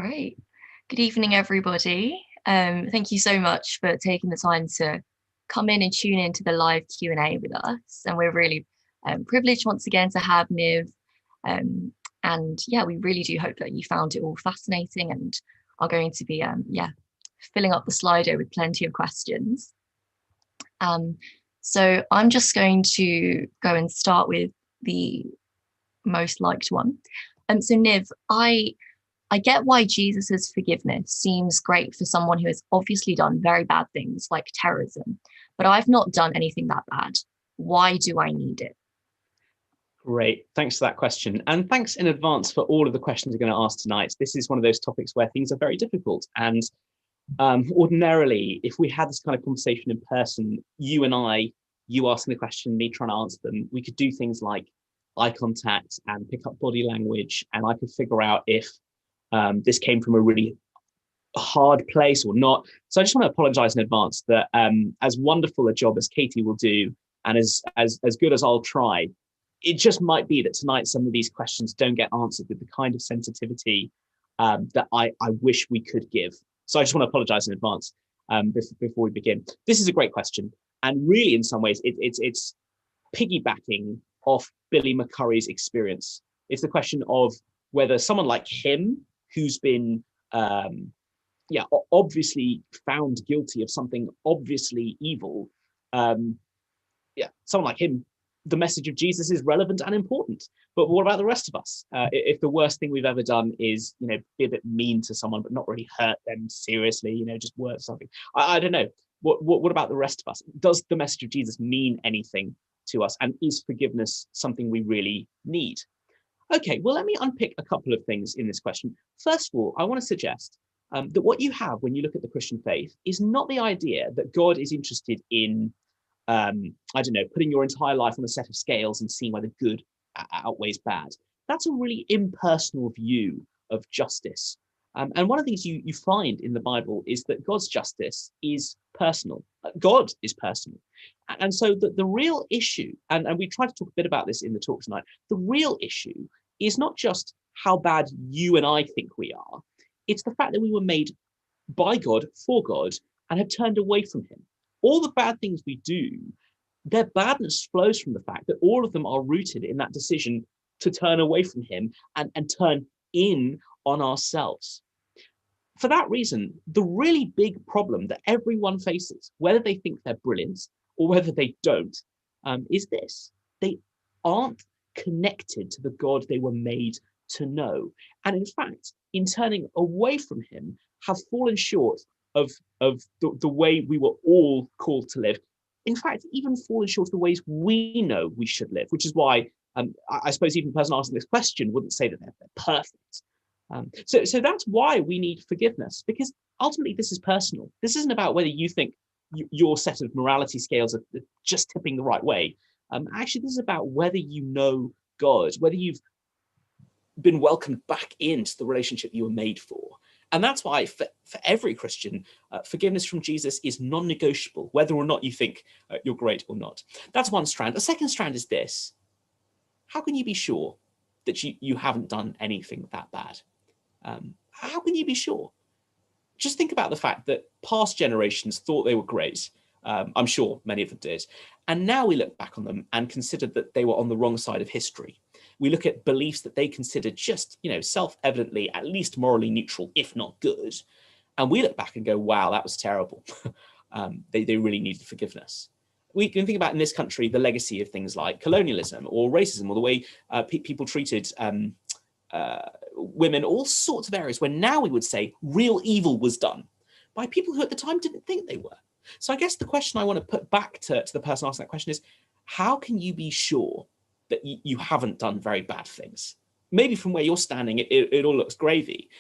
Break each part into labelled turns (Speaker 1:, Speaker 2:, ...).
Speaker 1: Great. Good evening, everybody. Thank you so much for taking the time to come in and tune into the live Q&A with us. And we're really privileged once again to have Niv. And yeah, we really do hope that you found it all fascinating and are going to be filling up the Slido with plenty of questions. So I'm just going to go and start with the most liked one. So Niv, I get why Jesus's forgiveness seems great for someone who has obviously done very bad things like terrorism, but I've not done anything that bad. Why do I need it?
Speaker 2: Great. Thanks for that question. And thanks in advance for all of the questions you're going to ask tonight. This is one of those topics where things are very difficult. And ordinarily, if we had this kind of conversation in person, you and I, you asking the question, me trying to answer them, we could do things like eye contact and pick up body language. And I could figure out if this came from a really hard place or not. So I just want to apologize in advance that as wonderful a job as Katie will do, and as good as I'll try, it just might be that tonight some of these questions don't get answered with the kind of sensitivity that I wish we could give. So I just want to apologize in advance before we begin. This is a great question. And really, in some ways, it's piggybacking off Billy McCurry's experience. It's the question of whether someone like him, who's been obviously found guilty of something obviously evil, someone like him, the message of Jesus is relevant and important. But what about the rest of us? If the worst thing we've ever done is, be a bit mean to someone, but not really hurt them seriously, just word something. I don't know. What about the rest of us? Does the message of Jesus mean anything to us? And is forgiveness something we really need? Okay, well, let me unpick a couple of things in this question. First of all, I want to suggest that what you have when you look at the Christian faith is not the idea that God is interested in, putting your entire life on a set of scales and seeing whether good outweighs bad. That's a really impersonal view of justice. And one of the things you find in the Bible is that God's justice is personal. God is personal. And so the real issue, and we try to talk a bit about this in the talk tonight, the real issue is not just how bad you and I think we are. It's the fact that we were made by God, for God, and have turned away from him. All the bad things we do, their badness flows from the fact that all of them are rooted in that decision to turn away from him and turn in on ourselves. For that reason, the really big problem that everyone faces, whether they think they're brilliant or whether they don't, is this. They aren't connected to the God they were made to know. And in fact, in turning away from him, have fallen short of the way we were all called to live. In fact, even fallen short of the ways we know we should live, which is why I suppose even the person asking this question wouldn't say that they're perfect. So that's why we need forgiveness, because ultimately this is personal. This isn't about whether you think your set of morality scales are just tipping the right way. Actually, this is about whether you know God, whether you've been welcomed back into the relationship you were made for. And that's why for every Christian, forgiveness from Jesus is non-negotiable, whether or not you think you're great or not. That's one strand. The second strand is this. How can you be sure that you haven't done anything that bad? How can you be sure? Just think about the fact that past generations thought they were great. I'm sure many of them did. And now we look back on them and consider that they were on the wrong side of history. We look at beliefs that they considered just, self-evidently, at least morally neutral, if not good. And we look back and go, wow, that was terrible. They really needed forgiveness. We can think about in this country the legacy of things like colonialism or racism, or the way people treated women, all sorts of areas where now we would say real evil was done by people who at the time didn't think they were. So I guess the question I want to put back to the person asking that question is, how can you be sure that you haven't done very bad things? Maybe from where you're standing, it all looks gravy,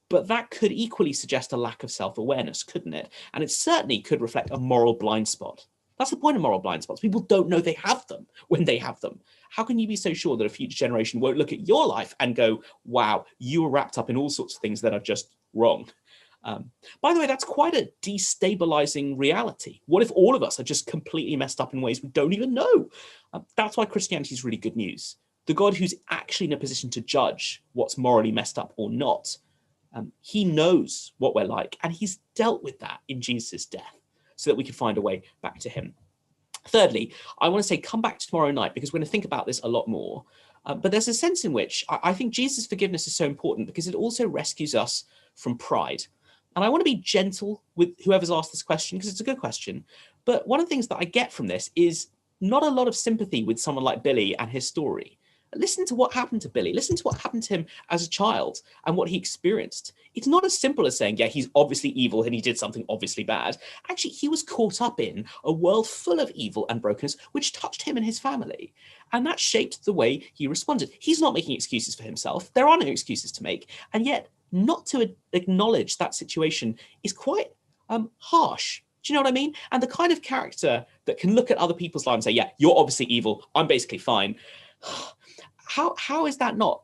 Speaker 2: but that could equally suggest a lack of self-awareness, couldn't it? And it certainly could reflect a moral blind spot. That's the point of moral blind spots. People don't know they have them when they have them. How can you be so sure that a future generation won't look at your life and go, wow, you were wrapped up in all sorts of things that are just wrong? By the way, that's quite a destabilizing reality. What if all of us are just completely messed up in ways we don't even know? That's why Christianity is really good news. The God who's actually in a position to judge what's morally messed up or not He knows what we're like, and he's dealt with that in Jesus' death so that we can find a way back to him. Thirdly, I want to say come back tomorrow night, because we're going to think about this a lot more. But there's a sense in which I think Jesus' forgiveness is so important because it also rescues us from pride. And I want to be gentle with whoever's asked this question because it's a good question. But one of the things that I get from this is not a lot of sympathy with someone like Billy and his story. Listen to what happened to Billy. Listen to what happened to him as a child and what he experienced. It's not as simple as saying, yeah, he's obviously evil and he did something obviously bad. Actually, he was caught up in a world full of evil and brokenness, which touched him and his family. And that shaped the way he responded. He's not making excuses for himself. There are no excuses to make. And yet, not to acknowledge that situation is quite harsh. Do you know what I mean? And the kind of character that can look at other people's lives and say, yeah, you're obviously evil, I'm basically fine. How is that not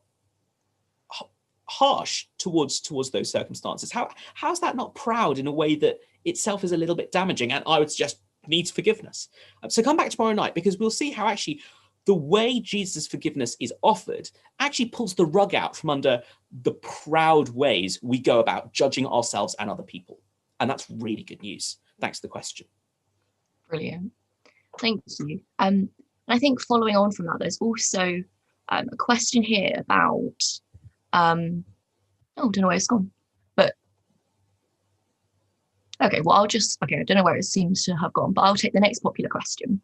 Speaker 2: harsh towards those circumstances? How is that not proud in a way that itself is a little bit damaging, and I would suggest needs forgiveness? So come back tomorrow night, because we'll see how actually the way Jesus' forgiveness is offered actually pulls the rug out from under the proud ways we go about judging ourselves and other people. And that's really good news. Thanks for the question.
Speaker 1: Brilliant. Thank you. I think following on from that, there's also a question here about, I don't know where it's gone, but okay, well, I don't know where it seems to have gone, but I'll take the next popular question.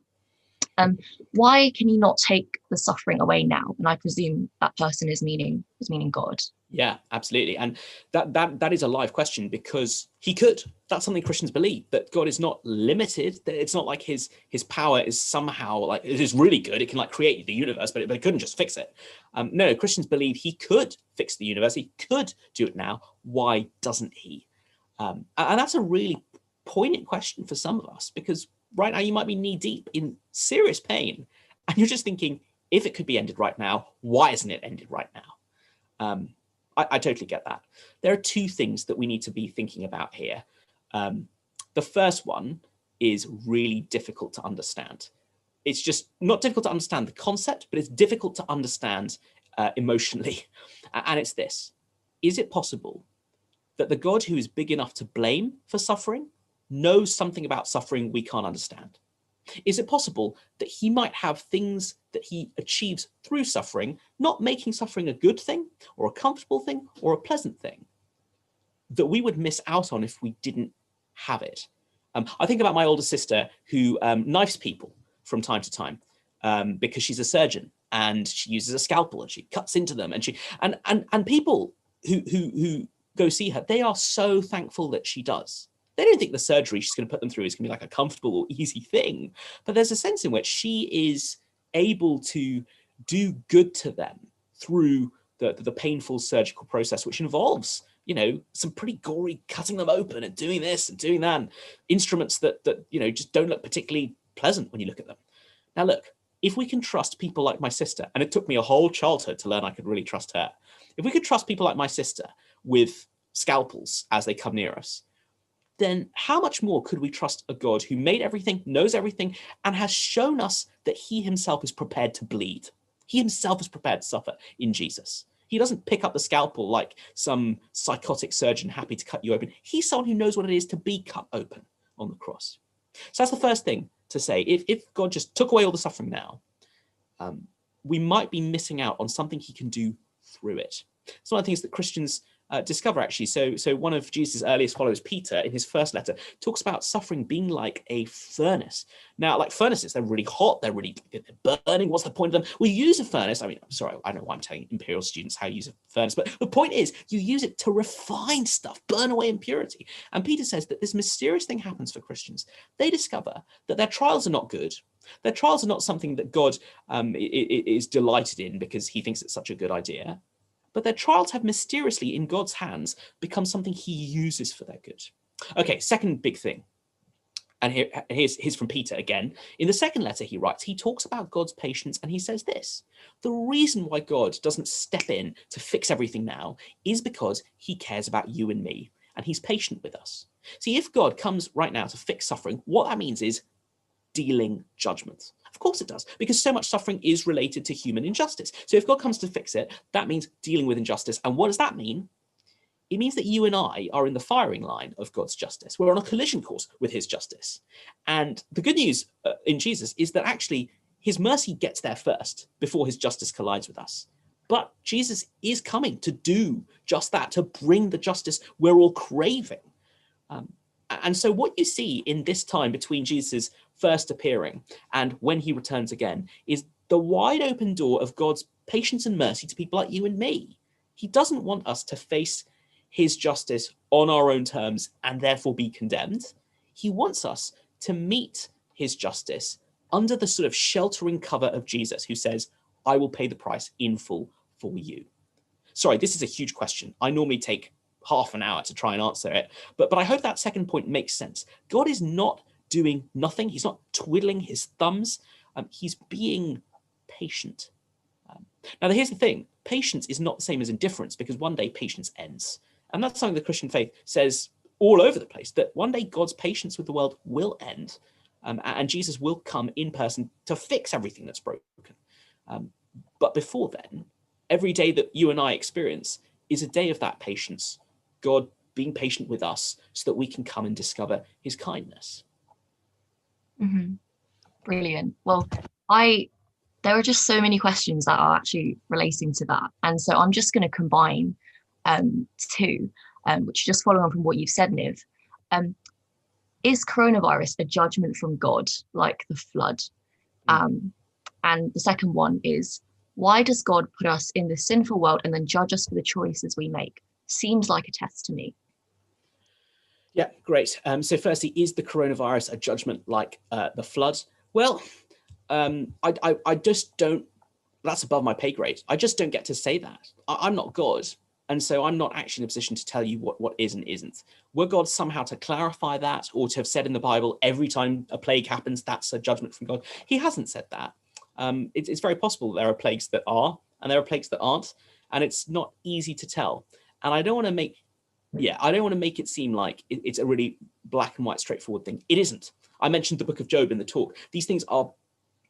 Speaker 1: Why can you not take the suffering away now? And I presume that person is meaning God.
Speaker 2: Yeah, absolutely. And that is a live question, because he could. That's something Christians believe, that God is not limited, that it's not like his power is somehow like, it is really good, it can like create the universe, but it couldn't just fix it. No, Christians believe he could fix the universe, he could do it now. Why doesn't he? And that's a really poignant question for some of us, because right now you might be knee deep in serious pain and you're just thinking, if it could be ended right now, why isn't it ended right now? I totally get that. There are two things that we need to be thinking about here. The first one is really difficult to understand. It's just not difficult to understand the concept, but it's difficult to understand emotionally. And it's this: is it possible that the God who is big enough to blame for suffering knows something about suffering we can't understand? Is it possible that he might have things that he achieves through suffering, not making suffering a good thing or a comfortable thing or a pleasant thing, that we would miss out on if we didn't have it? I think about my older sister who knifes people from time to time because she's a surgeon and she uses a scalpel and she cuts into them, and people who go see her, they are so thankful that she does. They don't think the surgery she's going to put them through is going to be like a comfortable or easy thing, but there's a sense in which she is able to do good to them through the painful surgical process, which involves, you know, some pretty gory cutting them open and doing this and doing that, and instruments that you know just don't look particularly pleasant when you look at them. Now, look, if we can trust people like my sister, and it took me a whole childhood to learn I could really trust her, if we could trust people like my sister with scalpels as they come near us, then how much more could we trust a God who made everything, knows everything, and has shown us that he himself is prepared to bleed? He himself is prepared to suffer in Jesus. He doesn't pick up the scalpel like some psychotic surgeon happy to cut you open. He's someone who knows what it is to be cut open on the cross. So that's the first thing to say. If God just took away all the suffering now, we might be missing out on something he can do through it. It's one of the things that Christians discover, actually. So one of Jesus' earliest followers, Peter, in his first letter, talks about suffering being like a furnace. Now, like furnaces, they're really hot, they're burning. What's the point of them? We use a furnace. I mean, I'm sorry, I don't know why I'm telling imperial students how you use a furnace, but the point is, you use it to refine stuff, burn away impurity. And Peter says that this mysterious thing happens for Christians. They discover that their trials are not good. Their trials are not something that God is delighted in because he thinks it's such a good idea. But their trials have mysteriously, in God's hands, become something he uses for their good. Okay, second big thing. And here's from Peter again. In the second letter he writes, he talks about God's patience, and he says this: the reason why God doesn't step in to fix everything now is because he cares about you and me, and he's patient with us. See, if God comes right now to fix suffering, what that means is dealing judgment. Of course it does, because so much suffering is related to human injustice. So if God comes to fix it, that means dealing with injustice. And what does that mean? it means that you and I are in the firing line of God's justice. We're on a collision course with his justice. And the good news in Jesus is that actually his mercy gets there first before his justice collides with us. But Jesus is coming to do just that, to bring the justice we're all craving. And so what you see in this time between Jesus' first appearing and when he returns again is the wide open door of God's patience and mercy to people like you and me. He doesn't want us to face his justice on our own terms and therefore be condemned. He wants us to meet his justice under the sort of sheltering cover of Jesus, who says, I will pay the price in full for you. Sorry, this is a huge question. I normally take half an hour to try and answer it, but I hope that second point makes sense. God is not doing nothing. He's not twiddling his thumbs. He's being patient. Now, here's the thing. Patience is not the same as indifference, because one day patience ends. And that's something the Christian faith says all over the place, that one day God's patience with the world will end, and Jesus will come in person to fix everything that's broken. But before then, every day that you and I experience is a day of that patience, God being patient with us so that we can come and discover his kindness.
Speaker 1: Mm-hmm. Brilliant. Well, there are just so many questions that are actually relating to that. And so I'm just going to combine two, which just follow on from what you've said, Niv. Is coronavirus a judgment from God, like the flood? And the second one is, why does God put us in the sinful world and then judge us for the choices we make? Seems like a test to me.
Speaker 2: Yeah, great. So firstly, is the coronavirus a judgment like the flood? Well, I just don't, that's above my pay grade. I just don't get to say that. I'm not God. And so I'm not actually in a position to tell you what is and isn't. Were God somehow to clarify that, or to have said in the Bible, every time a plague happens, that's a judgment from God? He hasn't said that. It's very possible there are plagues that are, and there are plagues that aren't, and it's not easy to tell. And I don't want to make it seem like it's a really black and white, straightforward thing. It isn't. I mentioned the book of Job in the talk. These things are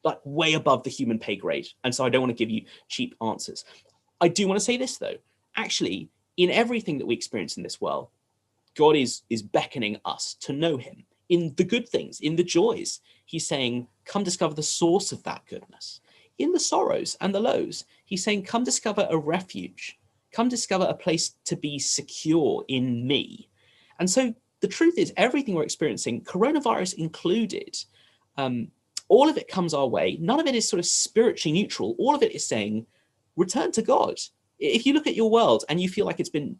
Speaker 2: like way above the human pay grade. And so I don't want to give you cheap answers. I do want to say this, though. Actually, in everything that we experience in this world, God is beckoning us to know him in the good things, in the joys. He's saying, come discover the source of that goodness. In the sorrows and the lows, he's saying, come discover a refuge. Come discover a place to be secure in me. And so the truth is, everything we're experiencing, coronavirus included, all of it comes our way. None of it is sort of spiritually neutral. All of it is saying, return to God. If you look at your world and you feel like it's been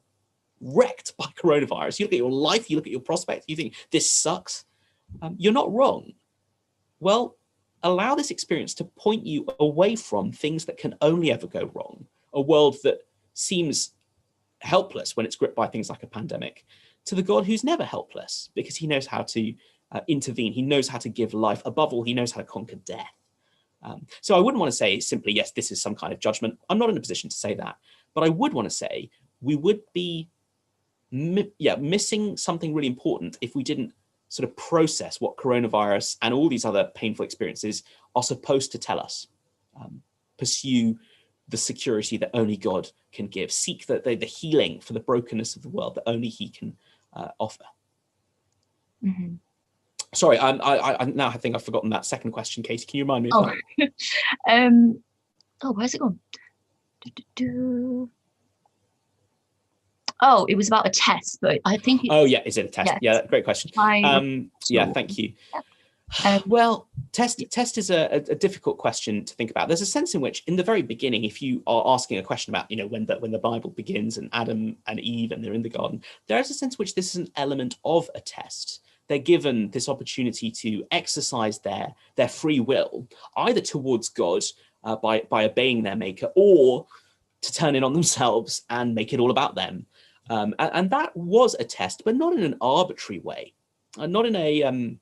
Speaker 2: wrecked by coronavirus, you look at your life, you look at your prospects, you think this sucks, you're not wrong. Well, allow this experience to point you away from things that can only ever go wrong, a world that seems helpless when it's gripped by things like a pandemic, to the God who's never helpless, because he knows how to intervene. He knows how to give life. Above all, he knows how to conquer death. So I wouldn't want to say simply, yes, this is some kind of judgment. I'm not in a position to say that. But I would want to say we would be missing something really important if we didn't sort of process what coronavirus and all these other painful experiences are supposed to tell us. Pursue the security that only God can give. Seek the healing for the brokenness of the world that only he can offer.
Speaker 1: Mm-hmm.
Speaker 2: Sorry, I now I think I've forgotten that second question, Katie. Can you remind me of
Speaker 1: that? Where's it gone? Oh, it was about a test, but I think it's...
Speaker 2: Oh, yeah, is it a test?
Speaker 1: Yes.
Speaker 2: Yeah, great question. Yeah, thank you. Well, test is a difficult question to think about. There's a sense in which, in the very beginning, if you are asking a question about, when the Bible begins and Adam and Eve and they're in the garden, there is a sense in which this is an element of a test. They're given this opportunity to exercise their free will, either towards God by obeying their maker, or to turn in on themselves and make it all about them. And that was a test, but not in an arbitrary way, not in a,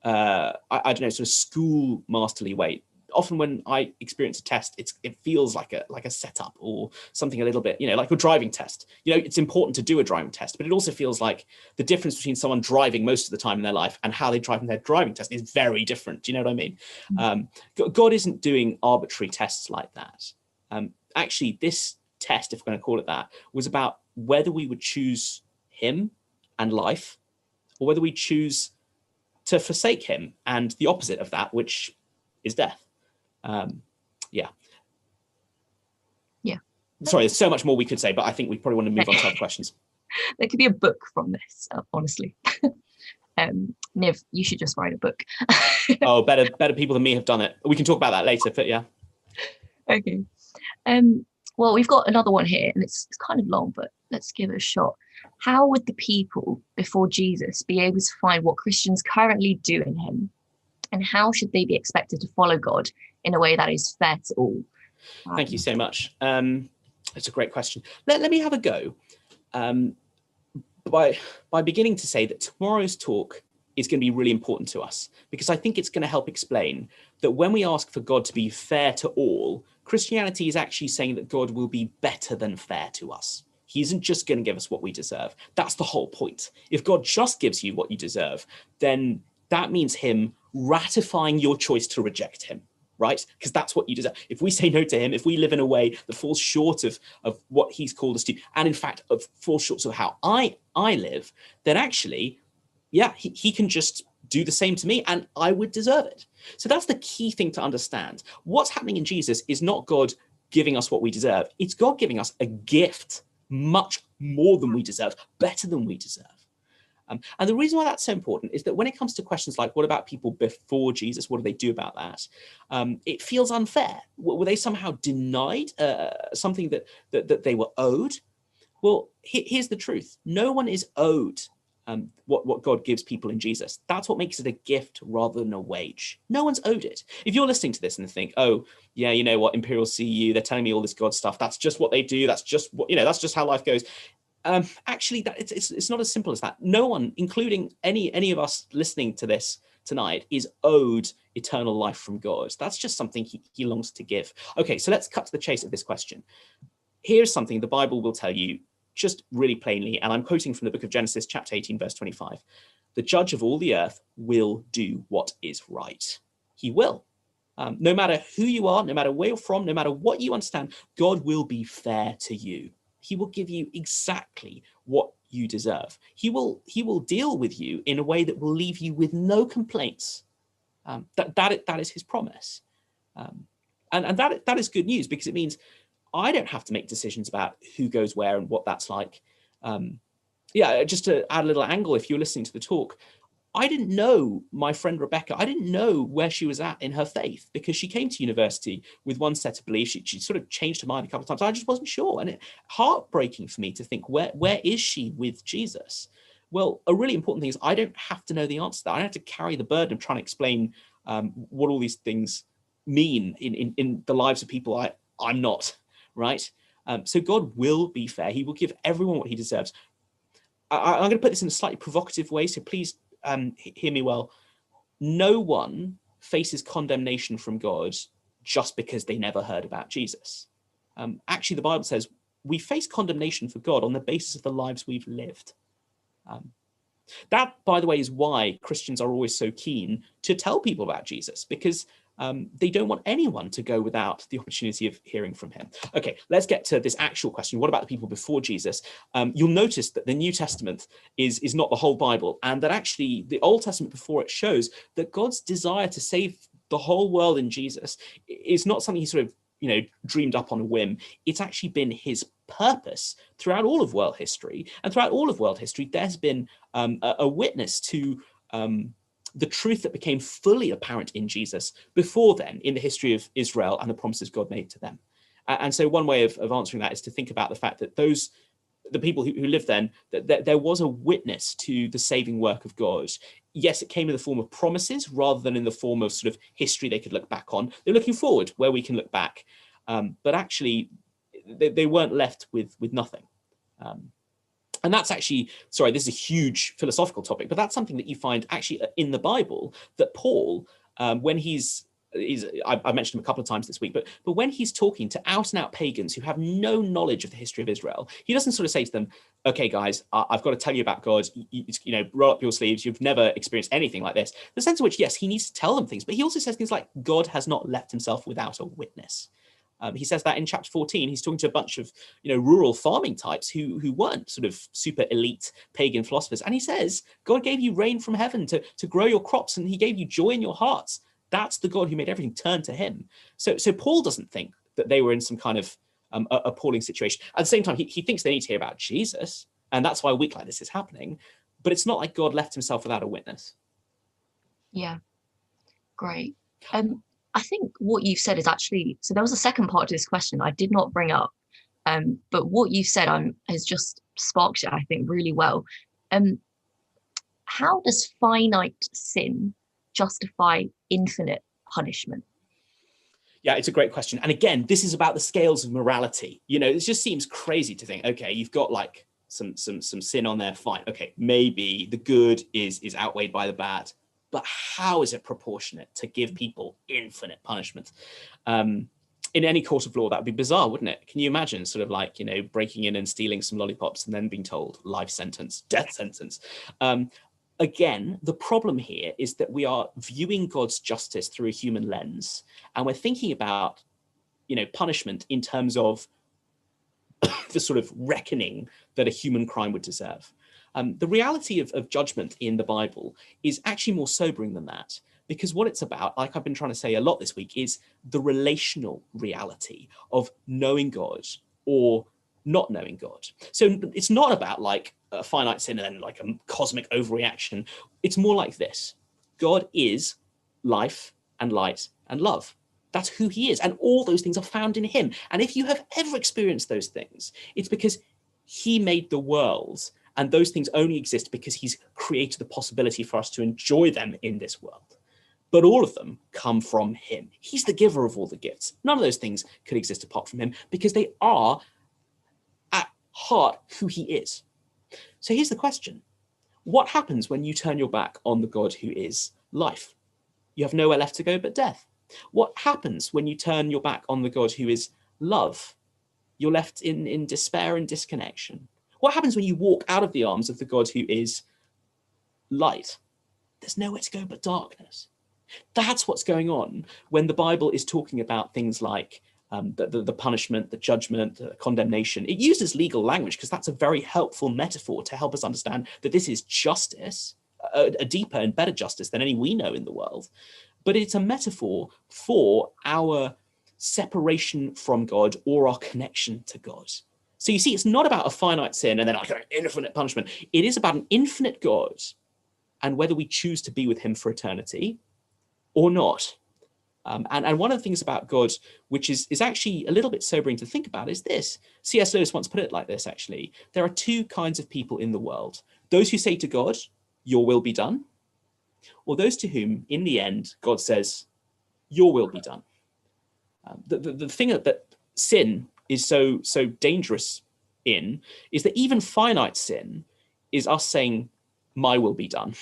Speaker 2: I don't know, sort of school masterly way. Often when I experience a test, it feels like a setup or something a little bit, like a driving test. It's important to do a driving test, but it also feels like the difference between someone driving most of the time in their life and how they drive in their driving test is very different. Do you know what I mean? Mm-hmm. God isn't doing arbitrary tests like that. Actually, this test, if we're going to call it that, was about whether we would choose him and life, or whether we choose to forsake him and the opposite of that, which is death. Yeah. Sorry, there's so much more we could say, but I think we probably want to move on to other questions.
Speaker 1: There could be a book from this, honestly. Niv, you should just write a book.
Speaker 2: Oh, better people than me have done it. We can talk about that later, but yeah.
Speaker 1: Okay. Well, we've got another one here, and it's kind of long, but let's give it a shot. How would the people before Jesus be able to find what Christians currently do in him? And how should they be expected to follow God in a way that is fair to all?
Speaker 2: Thank you so much. It's a great question. Let me have a go by beginning to say that tomorrow's talk is going to be really important to us, because I think it's going to help explain that when we ask for God to be fair to all, Christianity is actually saying that God will be better than fair to us. He isn't just going to give us what we deserve. That's the whole point. If God just gives you what you deserve, then that means him ratifying your choice to reject him, right? Because that's what you deserve. If we say no to him, if we live in a way that falls short of what he's called us to, and in fact, falls short of how I live, then actually, yeah, he can just do the same to me and I would deserve it. So that's the key thing to understand. What's happening in Jesus is not God giving us what we deserve. It's God giving us a gift much more than we deserve, better than we deserve. And the reason why that's so important is that when it comes to questions like, what about people before Jesus? What do they do about that? It feels unfair. Were they somehow denied something that they were owed? Well, here's the truth. No one is owed what God gives people in Jesus. That's what makes it a gift rather than a wage. No one's owed it. If you're listening to this and think, oh, yeah, you know what, Imperial CU, they're telling me all this God stuff. That's just what they do. That's just what, that's just how life goes. Actually, it's not as simple as that. No one, including any of us listening to this tonight, is owed eternal life from God. That's just something he longs to give. Okay, so let's cut to the chase of this question. Here's something the Bible will tell you just really plainly, and I'm quoting from the book of Genesis, chapter 18, verse 25. The judge of all the earth will do what is right. He will. No matter who you are, no matter where you're from, no matter what you understand, God will be fair to you. He will give you exactly what you deserve. He will deal with you in a way that will leave you with no complaints. That is his promise. And that is good news, because it means I don't have to make decisions about who goes where and what that's like. Just to add a little angle, if you're listening to the talk, I didn't know my friend Rebecca. I didn't know where she was at in her faith, because she came to university with one set of beliefs. She sort of changed her mind a couple of times. I just wasn't sure. And it's heartbreaking for me to think, where is she with Jesus? Well, a really important thing is I don't have to know the answer to that. I don't have to carry the burden of trying to explain what all these things mean in the lives of people I'm not, right? So God will be fair. He will give everyone what he deserves. I'm going to put this in a slightly provocative way, so please hear me well. No one faces condemnation from God just because they never heard about Jesus. Actually, the Bible says we face condemnation for God on the basis of the lives we've lived. That, by the way, is why Christians are always so keen to tell people about Jesus, because they don't want anyone to go without the opportunity of hearing from him. Okay, let's get to this actual question. What about the people before Jesus? You'll notice that the New Testament is not the whole Bible, and that actually the Old Testament before it shows that God's desire to save the whole world in Jesus is not something he sort of dreamed up on a whim. It's actually been his purpose throughout all of world history. And throughout all of world history, there's been a witness to the truth that became fully apparent in Jesus before then in the history of Israel and the promises God made to them. And so one way of answering that is to think about the fact that the people who lived then, that there was a witness to the saving work of God. Yes, it came in the form of promises rather than in the form of sort of history they could look back on. They're looking forward where we can look back. But actually, they weren't left with nothing. And that's actually, sorry, this is a huge philosophical topic, but that's something that you find actually in the Bible, that Paul, when I've mentioned him a couple of times this week, but when he's talking to out and out pagans who have no knowledge of the history of Israel, he doesn't sort of say to them, okay, guys, I've got to tell you about God, roll up your sleeves, you've never experienced anything like this. The sense in which, yes, he needs to tell them things, but he also says things like, God has not left himself without a witness. He says that in chapter 14. He's talking to a bunch of rural farming types who weren't sort of super elite pagan philosophers. And he says, God gave you rain from heaven to grow your crops, and he gave you joy in your hearts. That's the God who made everything turn to him. So Paul doesn't think that they were in some kind of appalling situation. At the same time, he thinks they need to hear about Jesus, and that's why a week like this is happening. But it's not like God left himself without a witness.
Speaker 1: Yeah, great. I think what you've said is actually, so there was a second part to this question I did not bring up, but what you said has just sparked it, I think, really well. How does finite sin justify infinite punishment?
Speaker 2: Yeah, it's a great question. And again, this is about the scales of morality. It just seems crazy to think, okay, you've got like some sin on there, fine. Okay, maybe the good is outweighed by the bad. But how is it proportionate to give people infinite punishment? In any court of law, that would be bizarre, wouldn't it? Can you imagine sort of like, breaking in and stealing some lollipops and then being told life sentence, death sentence? Again, the problem here is that we are viewing God's justice through a human lens, and we're thinking about, punishment in terms of the sort of reckoning that a human crime would deserve. The reality of judgment in the Bible is actually more sobering than that, because what it's about, like I've been trying to say a lot this week, is the relational reality of knowing God or not knowing God. So it's not about like a finite sin and then like a cosmic overreaction. It's more like this. God is life and light and love. That's who he is. And all those things are found in him. And if you have ever experienced those things, it's because he made the world. And those things only exist because he's created the possibility for us to enjoy them in this world. But all of them come from him. He's the giver of all the gifts. None of those things could exist apart from him because they are at heart who he is. So here's the question. What happens when you turn your back on the God who is life? You have nowhere left to go but death. What happens when you turn your back on the God who is love? You're left in despair and disconnection. What happens when you walk out of the arms of the God who is light? There's nowhere to go but darkness. That's what's going on when the Bible is talking about things like the punishment, the judgment, the condemnation. It uses legal language because that's a very helpful metaphor to help us understand that this is justice, a deeper and better justice than any we know in the world. But it's a metaphor for our separation from God or our connection to God. So you see, it's not about a finite sin and then like an infinite punishment. It is about an infinite God and whether we choose to be with him for eternity or not. And one of the things about God, which is actually a little bit sobering to think about, is this. C.S. Lewis once put it like this, actually. There are two kinds of people in the world. Those who say to God, your will be done, or those to whom, in the end, God says, your will be done. The thing that sin is so dangerous in is that even finite sin is us saying, my will be done.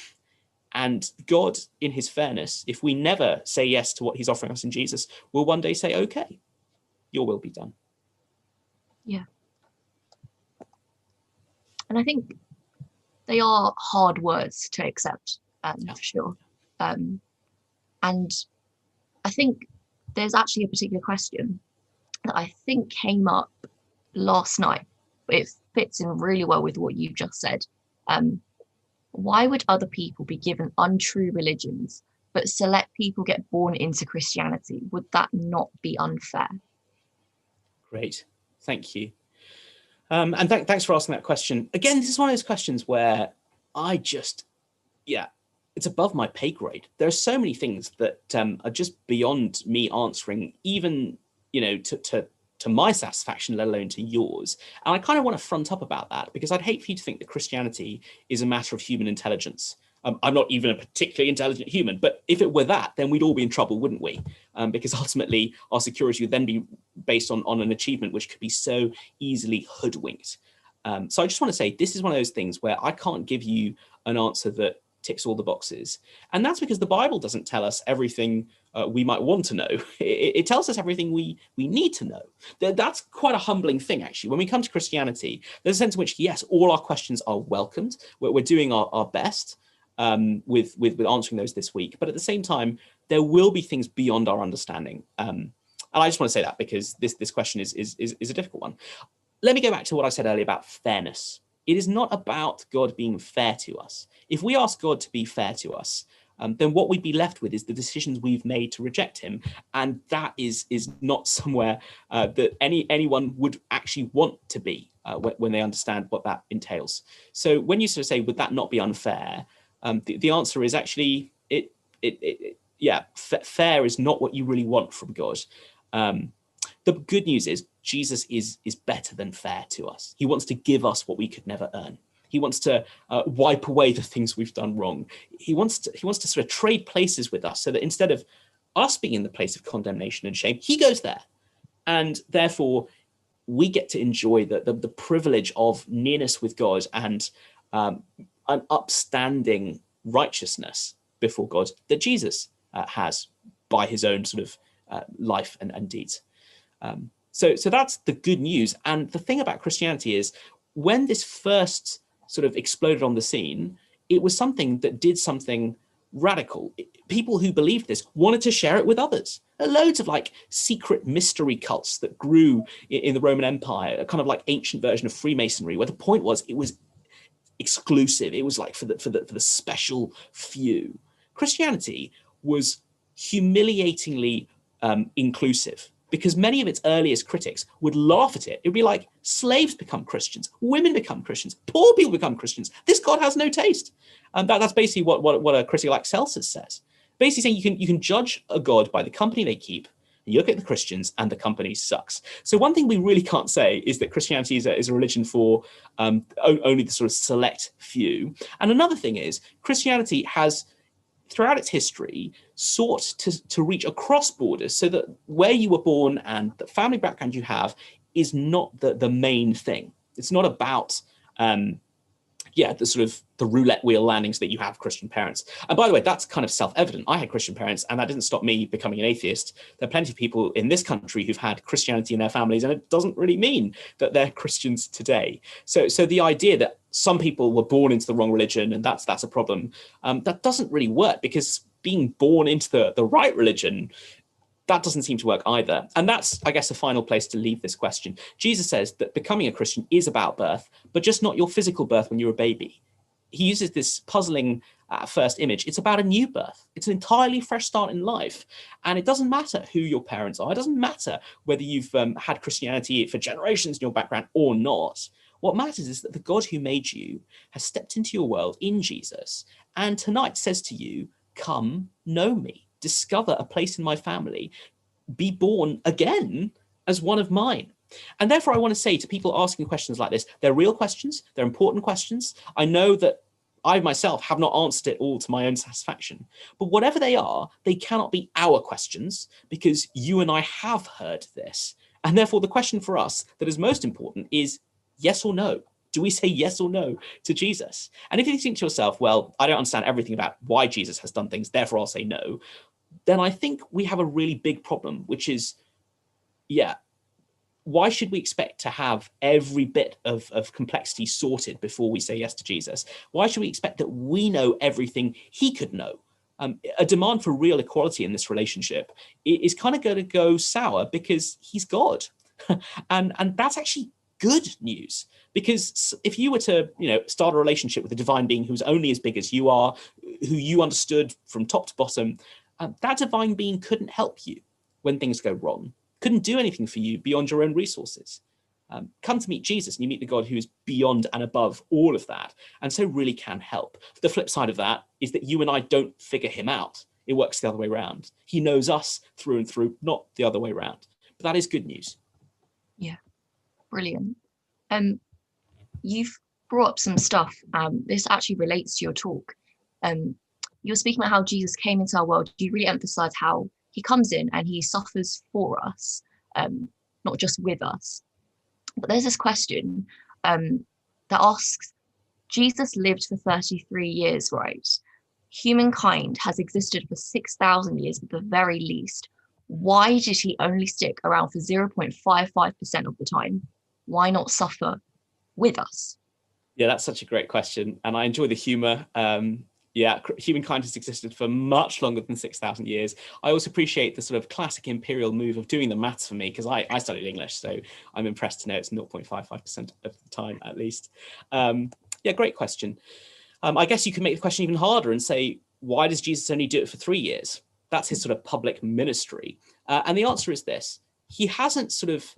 Speaker 2: And God, in his fairness, if we never say yes to what he's offering us in Jesus, will one day say, okay, your will be done.
Speaker 1: Yeah. And I think they are hard words to accept, for sure. And I think there's actually a particular question that I think came up last night. It fits in really well with what you just said. Why would other people be given untrue religions, but select people get born into Christianity? Would that not be unfair?
Speaker 2: Great. Thank you. And thanks for asking that question. Again, this is one of those questions where it's above my pay grade. There are so many things that are just beyond me answering, even, to my satisfaction, let alone to yours. And I kind of want to front up about that because I'd hate for you to think that Christianity is a matter of human intelligence. I'm not even a particularly intelligent human, but if it were that, then we'd all be in trouble, wouldn't we? Because ultimately our security would then be based on an achievement which could be so easily hoodwinked. So I just want to say, this is one of those things where I can't give you an answer that ticks all the boxes. And that's because the Bible doesn't tell us everything we might want to know. It tells us everything we need to know. That's quite a humbling thing, actually. When we come to Christianity, there's a sense in which, yes, all our questions are welcomed. We're doing our best with answering those this week. But at the same time, there will be things beyond our understanding. And I just want to say that because this question is a difficult one. Let me go back to what I said earlier about fairness. It is not about God being fair to us. If we ask God to be fair to us, then what we'd be left with is the decisions we've made to reject him. And that is not somewhere that anyone would actually want to be when they understand what that entails. So when you sort of say, would that not be unfair? The answer is actually, fair is not what you really want from God. The good news is Jesus is better than fair to us. He wants to give us what we could never earn. He wants to wipe away the things we've done wrong. He wants to sort of trade places with us so that instead of us being in the place of condemnation and shame, he goes there. And therefore, we get to enjoy the privilege of nearness with God and an upstanding righteousness before God that Jesus has by his own sort of life and deeds. So that's the good news. And the thing about Christianity is when this first sort of exploded on the scene, it was something that did something radical. People who believed this wanted to share it with others. There are loads of like secret mystery cults that grew in the Roman Empire, a kind of like ancient version of Freemasonry, where the point was it was exclusive. It was like for the special few. Christianity was humiliatingly inclusive, because many of its earliest critics would laugh at it. It would be like, slaves become Christians, women become Christians, poor people become Christians. This God has no taste. And that's basically what a critic like Celsus says. Basically saying you can judge a God by the company they keep. You look at the Christians and the company sucks. So one thing we really can't say is that Christianity is a religion for only the sort of select few. And another thing is Christianity has, throughout its history, sought to reach across borders so that where you were born and the family background you have is not the main thing. It's not about the sort of the roulette wheel landings that you have Christian parents. And by the way, that's kind of self-evident. I had Christian parents and that didn't stop me becoming an atheist. There are plenty of people in this country who've had Christianity in their families, and it doesn't really mean that they're Christians today. So the idea that some people were born into the wrong religion and that's a problem, that doesn't really work, because being born into the right religion, that doesn't seem to work either. And that's, I guess, a final place to leave this question. Jesus says that becoming a Christian is about birth, but just not your physical birth when you're a baby. He uses this puzzling first image. It's about a new birth. It's an entirely fresh start in life. And it doesn't matter who your parents are. It doesn't matter whether you've had Christianity for generations in your background or not. What matters is that the God who made you has stepped into your world in Jesus, and tonight says to you, come, know me. Discover a place in my family, be born again as one of mine. And therefore, I want to say to people asking questions like this, they're real questions, they're important questions. I know that I myself have not answered it all to my own satisfaction, but whatever they are, they cannot be our questions, because you and I have heard this. And therefore, the question for us that is most important is yes or no. Do we say yes or no to Jesus? And if you think to yourself, well, I don't understand everything about why Jesus has done things, therefore I'll say no, then I think we have a really big problem, which is, why should we expect to have every bit of complexity sorted before we say yes to Jesus? Why should we expect that we know everything he could know? A demand for real equality in this relationship is kind of going to go sour because he's God. and that's actually good news, because if you were to start a relationship with a divine being who's only as big as you are, who you understood from top to bottom, that divine being couldn't help you when things go wrong, couldn't do anything for you beyond your own resources. Come to meet Jesus and you meet the God who is beyond and above all of that, and so really can help. The flip side of that is that you and I don't figure him out. It works the other way around. He knows us through and through, not the other way around. But that is good news.
Speaker 1: Yeah, brilliant. You've brought up some stuff. This actually relates to your talk. You were speaking about how Jesus came into our world. You really emphasize how he comes in and he suffers for us, not just with us. But there's this question that asks, Jesus lived for 33 years, right? Humankind has existed for 6,000 years at the very least. Why did he only stick around for 0.55% of the time? Why not suffer with us?
Speaker 2: Yeah, that's such a great question. And I enjoy the humor. Yeah, humankind has existed for much longer than 6,000 years. I also appreciate the sort of classic imperial move of doing the maths for me, because I studied English, so I'm impressed to know it's 0.55% of the time at least. Yeah, great question. I guess you could make the question even harder and say, why does Jesus only do it for 3 years? That's his sort of public ministry. And the answer is this: he hasn't sort of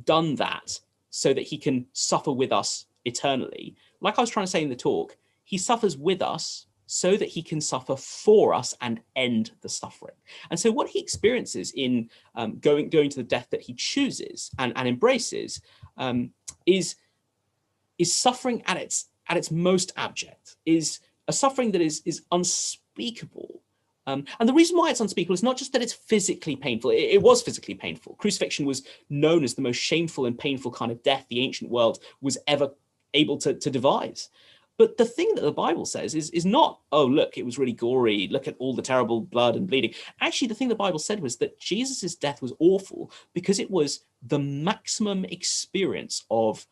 Speaker 2: done that so that he can suffer with us eternally. Like I was trying to say in the talk, he suffers with us so that he can suffer for us and end the suffering. And so what he experiences in going to the death that he chooses and embraces is suffering at its most abject, is a suffering that is unspeakable. And the reason why it's unspeakable is not just that it's physically painful. It was physically painful. Crucifixion was known as the most shameful and painful kind of death the ancient world was ever able to devise. But the thing that the Bible says is not, oh, look, it was really gory. Look at all the terrible blood and bleeding. Actually, the thing the Bible said was that Jesus's death was awful because it was the maximum experience of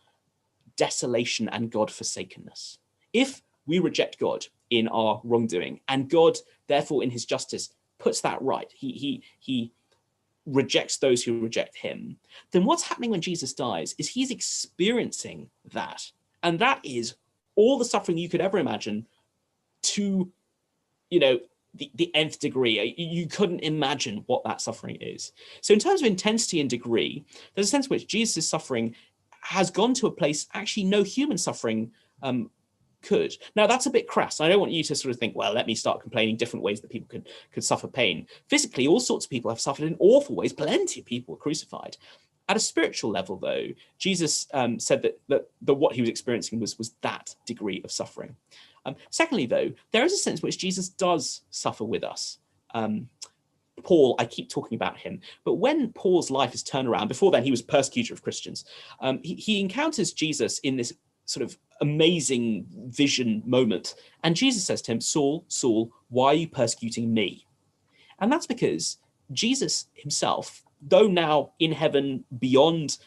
Speaker 2: desolation and God-forsakenness. If we reject God in our wrongdoing, and God, therefore, in his justice, puts that right, he rejects those who reject him, then what's happening when Jesus dies is he's experiencing that. And that is all the suffering you could ever imagine to, the nth degree. You couldn't imagine what that suffering is. So in terms of intensity and degree, there's a sense in which Jesus' suffering has gone to a place actually no human suffering could. Now, that's a bit crass. I don't want you to sort of think, well, let me start complaining different ways that people could suffer pain. Physically, all sorts of people have suffered in awful ways. Plenty of people were crucified. At a spiritual level, though, Jesus said that what he was experiencing was that degree of suffering. Secondly, though, there is a sense in which Jesus does suffer with us. Paul, I keep talking about him, but when Paul's life is turned around, before then he was persecutor of Christians, he encounters Jesus in this sort of amazing vision moment. And Jesus says to him, Saul, Saul, why are you persecuting me? And that's because Jesus himself, though now in heaven beyond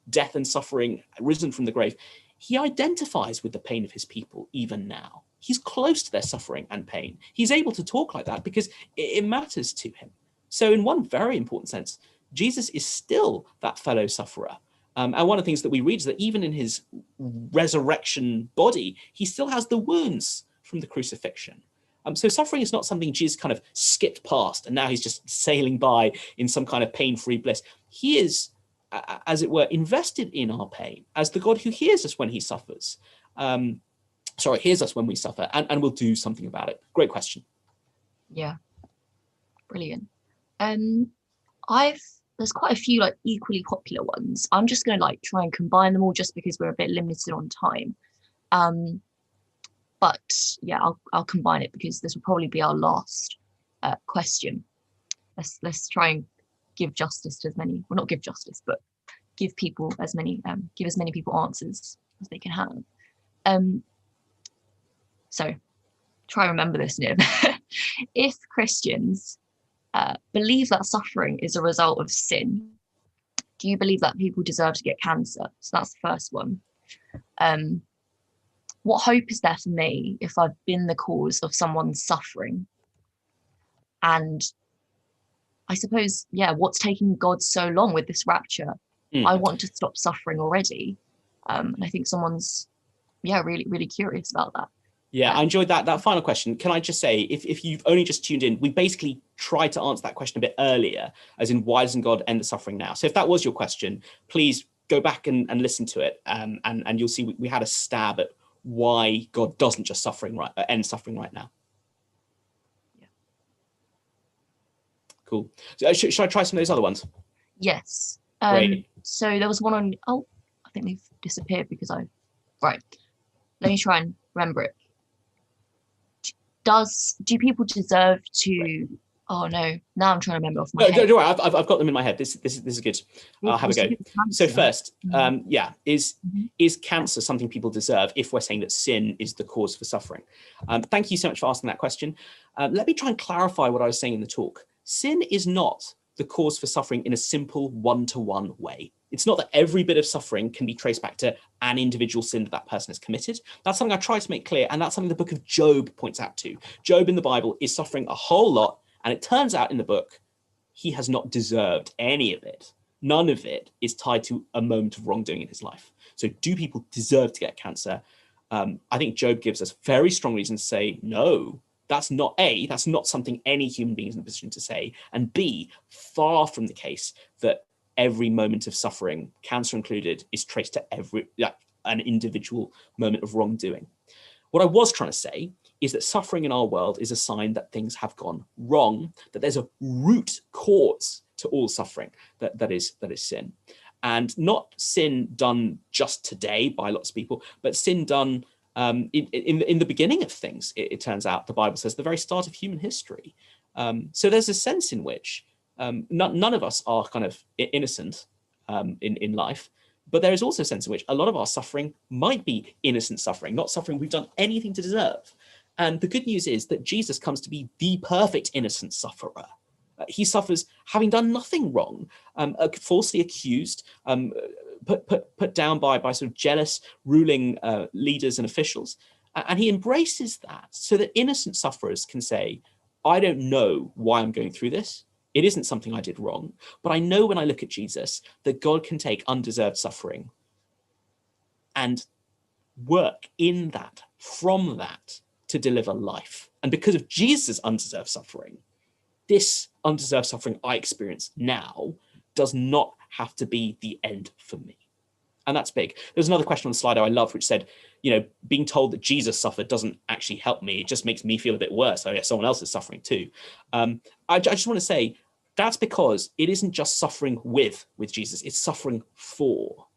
Speaker 2: death and suffering, risen from the grave, he identifies with the pain of his people even now. He's close to their suffering and pain. He's able to talk like that because it matters to him. So in one very important sense, Jesus is still that fellow sufferer. And one of the things that we read is that even in his resurrection body, he still has the wounds from the crucifixion. So suffering is not something Jesus kind of skipped past and now he's just sailing by in some kind of pain-free bliss. He is, as it were, invested in our pain as the God who hears us when he suffers. Hears us when we suffer and will do something about it. Great question.
Speaker 1: Yeah, brilliant. There's quite a few like equally popular ones. I'm just going to like try and combine them all just because we're a bit limited on time. But yeah, I'll combine it because this will probably be our last question. Let's try and give justice to as many, well, not give justice, but give people as many, give as many people answers as they can have. So try and remember this, Niv. If Christians believe that suffering is a result of sin, do you believe that people deserve to get cancer? So that's the first one. What hope is there for me if I've been the cause of someone's suffering? And I suppose, yeah, what's taking God so long with this rapture? I want to stop suffering already. And I think someone's, really, really curious about that.
Speaker 2: Yeah, I enjoyed that final question. Can I just say, if you've only just tuned in, we basically tried to answer that question a bit earlier, as in why doesn't God end the suffering now? So if that was your question, please go back and listen to it, and you'll see we had a stab at why God doesn't just end suffering right now.
Speaker 1: Yeah.
Speaker 2: Cool. So, should I try some of those other ones?
Speaker 1: Yes.
Speaker 2: Great.
Speaker 1: So there was one on, I think they've disappeared because right. Let me try and remember it. Do people deserve to? Oh no! Now I'm trying to remember off my head.
Speaker 2: Don't worry, I've got them in my head. This is good. I'll have a go. So first, is cancer something people deserve if we're saying that sin is the cause for suffering? Thank you so much for asking that question. Let me try and clarify what I was saying in the talk. Sin is not the cause for suffering in a simple one-to-one way. It's not that every bit of suffering can be traced back to an individual sin that person has committed. That's something I try to make clear, and that's something the book of Job points out too. Job in the Bible is suffering a whole lot, and it turns out in the book, he has not deserved any of it. None of it is tied to a moment of wrongdoing in his life. So do people deserve to get cancer? I think Job gives us very strong reasons to say, no, that's not something any human being is in a position to say. And B, far from the case that every moment of suffering, cancer included, is traced to an individual moment of wrongdoing. What I was trying to say is that suffering in our world is a sign that things have gone wrong, that there's a root cause to all suffering, that is sin. And not sin done just today by lots of people, but sin done in the beginning of things. It turns out, the Bible says, the very start of human history. So there's a sense in which none of us are kind of innocent in life, but there is also a sense in which a lot of our suffering might be innocent suffering, not suffering we've done anything to deserve. And the good news is that Jesus comes to be the perfect innocent sufferer. He suffers having done nothing wrong, falsely accused, put down by sort of jealous ruling leaders and officials. And he embraces that so that innocent sufferers can say, I don't know why I'm going through this. It isn't something I did wrong, but I know when I look at Jesus that God can take undeserved suffering and work in that, from that, to deliver life. And because of Jesus' undeserved suffering, this undeserved suffering I experience now does not have to be the end for me. And that's big. There's another question on the slide I love, which said, being told that Jesus suffered doesn't actually help me. It just makes me feel a bit worse. Oh yeah, someone else is suffering too. I just want to say that's because it isn't just suffering with Jesus, it's suffering for.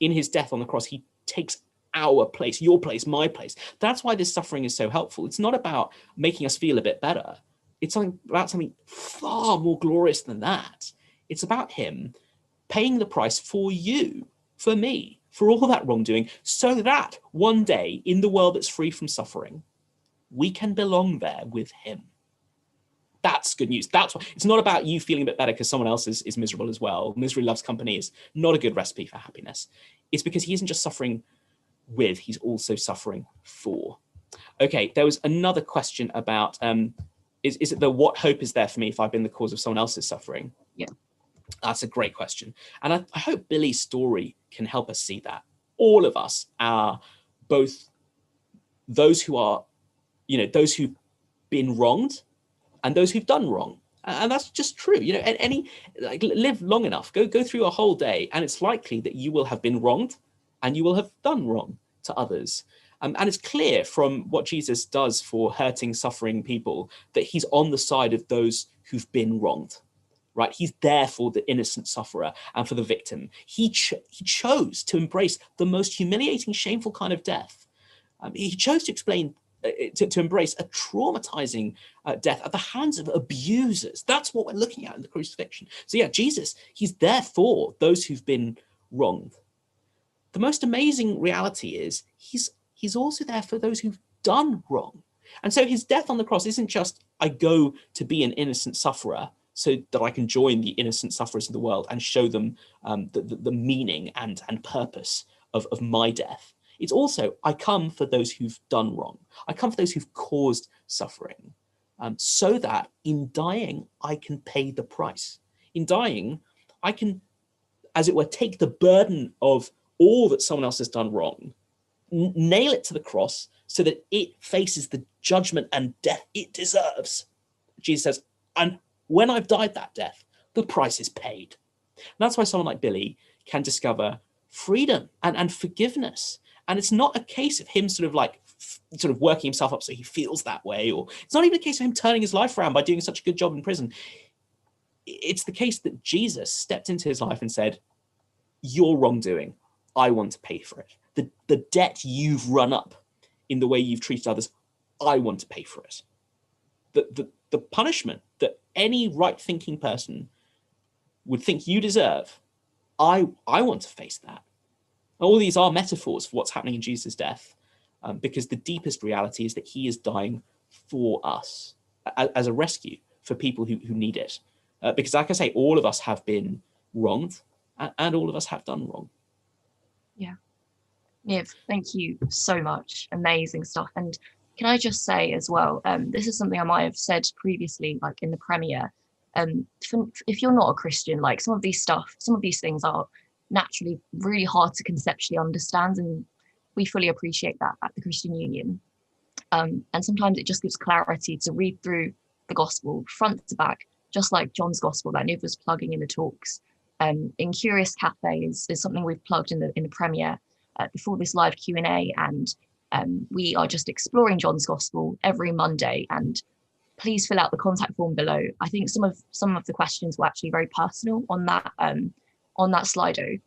Speaker 2: In his death on the cross, he takes our place, your place, my place. That's why this suffering is so helpful. It's not about making us feel a bit better. It's about something far more glorious than that. It's about him paying the price for you, for me, for all that wrongdoing, so that one day in the world that's free from suffering, we can belong there with him. That's good news. That's why it's not about you feeling a bit better because someone else is miserable as well. Misery loves company is not a good recipe for happiness. It's because he isn't just suffering with, he's also suffering for. Okay, there was another question about, is it what hope is there for me if I've been the cause of someone else's suffering?
Speaker 1: Yeah.
Speaker 2: That's a great question. And I hope Billy's story can help us see that. All of us are both those who are, those who've been wronged and those who've done wrong. And that's just true. Live long enough, go through a whole day, and it's likely that you will have been wronged and you will have done wrong to others. And it's clear from what Jesus does for hurting, suffering people that he's on the side of those who've been wronged. Right? He's there for the innocent sufferer and for the victim. He chose to embrace the most humiliating, shameful kind of death. He chose to embrace a traumatizing death at the hands of abusers. That's what we're looking at in the crucifixion. So yeah, Jesus, he's there for those who've been wronged. The most amazing reality is he's also there for those who've done wrong. And so his death on the cross isn't just, I go to be an innocent sufferer so that I can join the innocent sufferers of the world and show them the meaning and purpose of my death. It's also, I come for those who've done wrong. I come for those who've caused suffering, so that in dying, I can pay the price. In dying, I can, as it were, take the burden of all that someone else has done wrong, nail it to the cross so that it faces the judgment and death it deserves. Jesus says, and when I've died that death, the price is paid. And that's why someone like Billy can discover freedom and forgiveness. And it's not a case of him sort of working himself up so he feels that way, or it's not even a case of him turning his life around by doing such a good job in prison. It's the case that Jesus stepped into his life and said, your wrongdoing, I want to pay for it. The debt you've run up in the way you've treated others, I want to pay for it. The punishment that any right-thinking person would think you deserve, I want to face that. All these are metaphors for what's happening in Jesus' death, because the deepest reality is that he is dying for us as a rescue for people who need it. Because like I say, all of us have been wronged, and all of us have done wrong.
Speaker 1: Yeah. Niv, thank you so much. Amazing stuff. And can I just say as well, this is something I might have said previously, like in the premiere. If you're not a Christian, like some of these things are naturally really hard to conceptually understand, and we fully appreciate that at the Christian Union. And sometimes it just gives clarity to read through the gospel front to back, just like John's gospel that Niv was plugging in the talks. In Curious Cafe is something we've plugged in the premiere before this live Q&A, and we are just exploring John's gospel every Monday. And please fill out the contact form below. I think some of the questions were actually very personal on that Slido.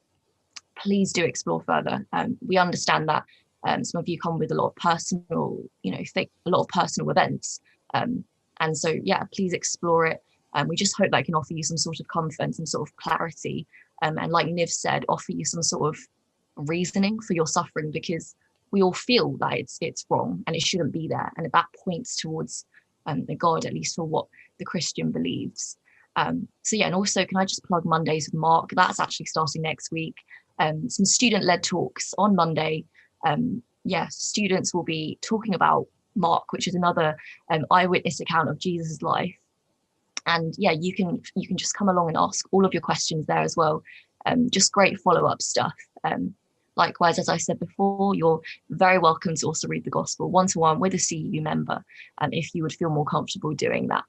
Speaker 1: Please do explore further. We understand that some of you come with a lot of personal, a lot of personal events, and so yeah, please explore it. We just hope that can offer you some sort of comfort and some sort of clarity, and like Niv said, offer you some sort of reasoning for your suffering, because we all feel that it's wrong and it shouldn't be there, and that points towards the God, at least for what the Christian believes. So yeah, and also can I just plug Mondays with Mark? That's actually starting next week. Some student-led talks on Monday. Students will be talking about Mark, which is another eyewitness account of Jesus' life. And yeah, you can just come along and ask all of your questions there as well. Just great follow-up stuff. Likewise, as I said before, you're very welcome to also read the gospel one-to-one with a CU member, if you would feel more comfortable doing that.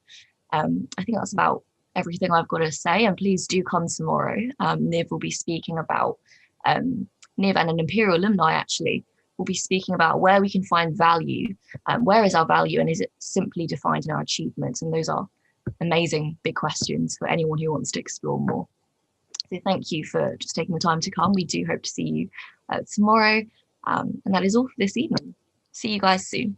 Speaker 1: I think that's about everything I've got to say. And please do come tomorrow. Niv will be speaking about, Niv and an Imperial alumni actually will be speaking about where we can find value. Where is our value, and is it simply defined in our achievements? And those are amazing big questions for anyone who wants to explore more. So thank you for just taking the time to come. We do hope to see you tomorrow. And that is all for this evening. See you guys soon.